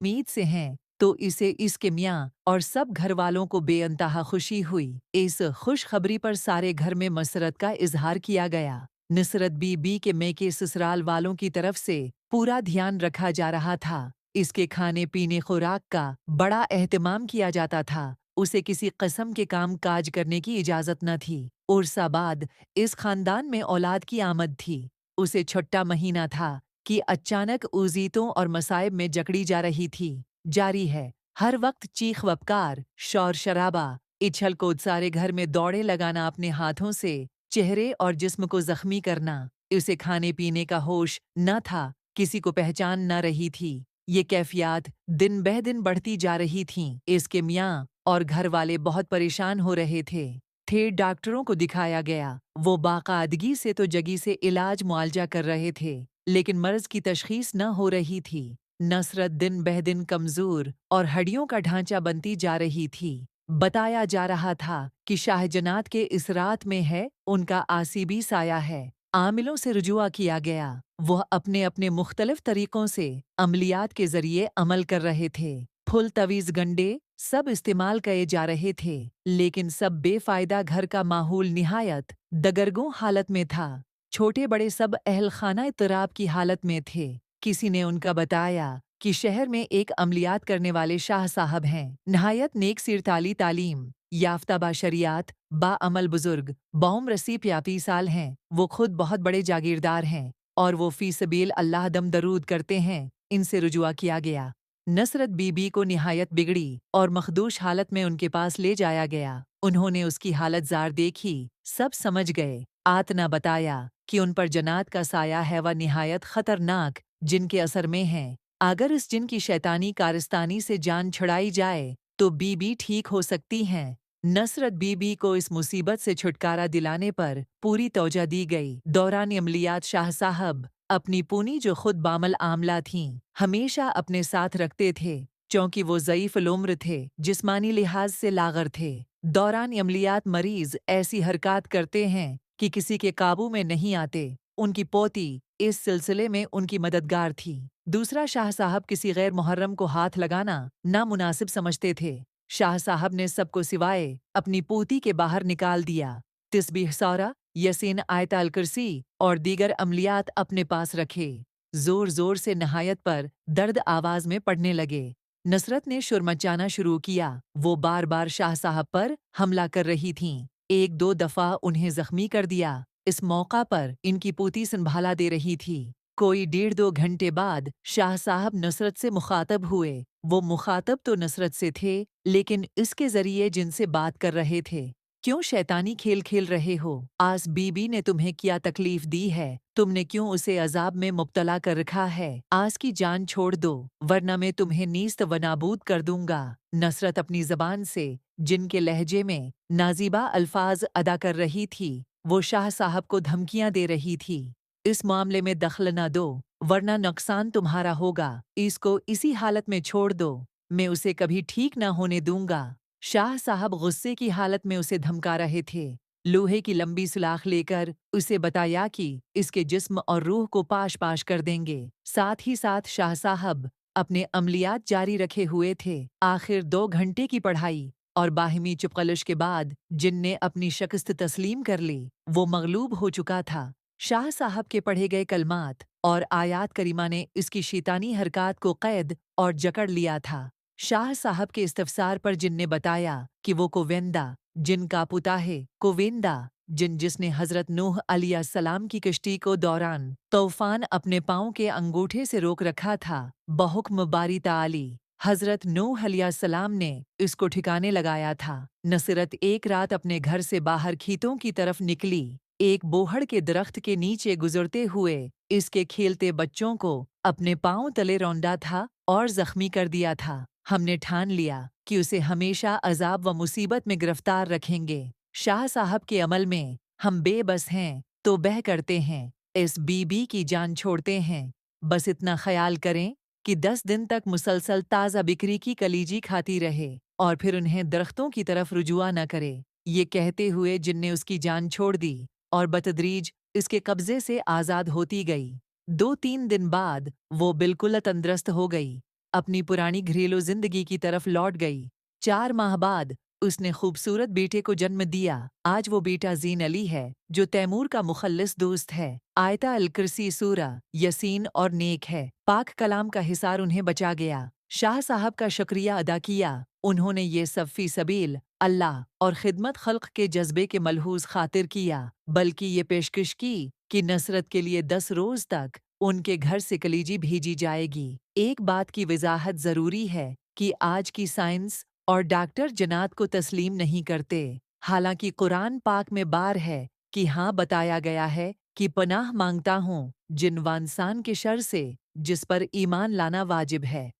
उम्मीद से हैं, तो इसे इसके मियाँ और सब घर वालों को बेअंतहा खुशी हुई। इस खुशखबरी पर सारे घर में मसरत का इजहार किया गया। नुसरत बीबी के मेके ससुराल वालों की तरफ से पूरा ध्यान रखा जा रहा था। इसके खाने पीने खुराक का बड़ा एहतमाम किया जाता था। उसे किसी किस्म के काम काज करने की इजाजत न थी। उर्साबाद इस खानदान में औलाद की आमद थी। उसे छठा महीना था कि अचानक उज़ीतों और मसाइब में जकड़ी जा रही थी। जारी है हर वक्त चीख वपकार, शोर शराबा, इछल कूद, सारे घर में दौड़े लगाना, अपने हाथों से चेहरे और जिस्म को जख्मी करना। उसे खाने पीने का होश न था, किसी को पहचान न रही थी। ये कैफियत दिन बह दिन बढ़ती जा रही थीं। इसके मियाँ और घर वाले बहुत परेशान हो रहे थे। डॉक्टरों को दिखाया गया। वो बाकायदगी से तो जगी से इलाज मुआलजा कर रहे थे, लेकिन मर्ज की तशखीस न हो रही थी। नसरत दिन बह दिन कमजोर और हड्डियों का ढांचा बनती जा रही थी। बताया जा रहा था कि शाहजनात के इस रात में है उनका आसिबी साया है। आमिलों से रुजुआ किया गया। वह अपने अपने मुख्तलिफ तरीकों से अमलियात के जरिए अमल कर रहे थे। फुल तवीज़ गंडे सब इस्तेमाल किए जा रहे थे, लेकिन सब बेफायदा। घर का माहौल निहायत दगरगों हालत में था। छोटे बड़े सब अहल खाना इत्तराब की हालत में थे। किसी ने उनका बताया कि शहर में एक अमलियात करने वाले शाह साहब हैं, नहायत नेक सिरताली तालीम याफ्ता बाशरियात बाअमल बुजुर्ग, बौम रसी 35 साल हैं। वो खुद बहुत बड़े जागीरदार हैं और वो फी सबील अल्लाह दम दरूद करते हैं। इनसे रुजुआ किया गया। नसरत बीबी को निहायत बिगड़ी और मखदूश हालत में उनके पास ले जाया गया। उन्होंने उसकी हालत जार देखी, सब समझ गए। आतना बताया कि उन पर जन्नात का साया है, व निहायत खतरनाक जिन के असर में है। अगर इस जिन की शैतानी कारस्तानी से जान छुड़ाई जाए तो बीबी ठीक हो सकती हैं। नसरत बीबी को इस मुसीबत से छुटकारा दिलाने पर पूरी तवज्जो दी गई। दौरान अमलियात शाह साहब अपनी पूनी जो खुद बामल आमला थीं, हमेशा अपने साथ रखते थे, क्योंकि वो ज़ईफ़ उम्र थे, जिस्मानी लिहाज से लागर थे। दौरान अमलियात मरीज ऐसी हरकत करते हैं कि किसी के काबू में नहीं आते। उनकी पोती इस सिलसिले में उनकी मददगार थी। दूसरा, शाह साहब किसी गैर मुहर्रम को हाथ लगाना नामुनासिब समझते थे। शाह साहब ने सबको सिवाय अपनी पोती के बाहर निकाल दिया। तिस्बीह सौरा, यसीन, आयत अल कुर्सी और दीगर अमलियात अपने पास रखे। जोर जोर से नहायत पर दर्द आवाज में पढ़ने लगे। नसरत ने शुर मचाना शुरू किया। वो बार बार शाह साहब पर हमला कर रही थीं। एक दो दफा उन्हें जख्मी कर दिया। इस मौका पर इनकी पोती संभाला दे रही थी। कोई 1.5-2 घंटे बाद शाह साहब नसरत से मुखातब हुए। वो मुखातब तो नसरत से थे, लेकिन इसके जरिए जिनसे बात कर रहे थे। क्यों शैतानी खेल खेल रहे हो? आज बीबी ने तुम्हें क्या तकलीफ दी है? तुमने क्यों उसे अजाब में मुब्तला कर रखा है? आज की जान छोड़ दो, वरना मैं तुम्हें नीस्त व नाबूद कर दूंगा। नसरत अपनी जबान से जिनके लहजे में नाजीबा अल्फाज अदा कर रही थी, वो शाह साहब को धमकियां दे रही थी। इस मामले में दखल न दो, वरना नुकसान तुम्हारा होगा। इसको इसी हालत में छोड़ दो, मैं उसे कभी ठीक न होने दूंगा। शाह साहब गुस्से की हालत में उसे धमका रहे थे। लोहे की लंबी सुलाख लेकर उसे बताया कि इसके जिस्म और रूह को पाश पाश कर देंगे। साथ ही साथ शाह साहब अपने अमलियात जारी रखे हुए थे। आखिर 2 घंटे की पढ़ाई और बाहिमी चुपकलिश के बाद जिन ने अपनी शिकस्त तस्लीम कर ली, वो मगलूब हो चुका था। शाह साहब के पढ़े गए कलमात और आयात करीमा ने इसकी शैतानी हरकत को कैद और जकड़ लिया था। शाह साहब के इस्तफसार पर जिन ने बताया कि वो कोवेंदा जिन का पुता है, कोवेंदा जिन जिसने हजरत नूह अलैहिस्सलाम की कश्ती को दौरान तूफान अपने पाँव के अंगूठे से रोक रखा था। बहुक्म बारी ताली हजरत नूह अलैहिस्सलाम ने इसको ठिकाने लगाया था। नसरत एक रात अपने घर से बाहर खेतों की तरफ निकली। एक बोहड़ के दरख्त के नीचे गुजरते हुए इसके खेलते बच्चों को अपने पाँव तले रौंदा था और जख्मी कर दिया था। हमने ठान लिया कि उसे हमेशा अजाब व मुसीबत में गिरफ्तार रखेंगे। शाह साहब के अमल में हम बेबस हैं तो बह करते हैं, इस बीबी की जान छोड़ते हैं। बस इतना ख्याल करें कि 10 दिन तक मुसलसल ताज़ा बिक्री की कलीजी खाती रहे और फिर उन्हें दरख्तों की तरफ रुजुआ न करे। ये कहते हुए जिनने उसकी जान छोड़ दी और बतदरीज इसके कब्जे से आज़ाद होती गई। 2-3 दिन बाद वो बिल्कुल तंदुरुस्त हो गई। अपनी पुरानी घरेलू जिंदगी की तरफ लौट गई। 4 माह बाद उसने खूबसूरत बेटे को जन्म दिया। आज वो बेटा जीन अली है, जो तैमूर का मुखल्लिस दोस्त है। आयता अल कुर्सी सूरा यसीन और नेक है। पाक कलाम का हिसार उन्हें बचा गया। शाह साहब का शुक्रिया अदा किया। उन्होंने ये सब फी सबील अल्लाह और खिदमत खल्क के जज्बे के मलहूज खातिर किया, बल्कि ये पेशकश की कि नसरत के लिए 10 रोज तक उनके घर से कलीजी भेजी जाएगी। एक बात की वजाहत जरूरी है कि आज की साइंस और डॉक्टर जन्नत को तस्लीम नहीं करते। हालांकि कुरान पाक में बार है कि हाँ बताया गया है कि पनाह मांगता हूँ जिन वांसान के शर से जिस पर ईमान लाना वाजिब है।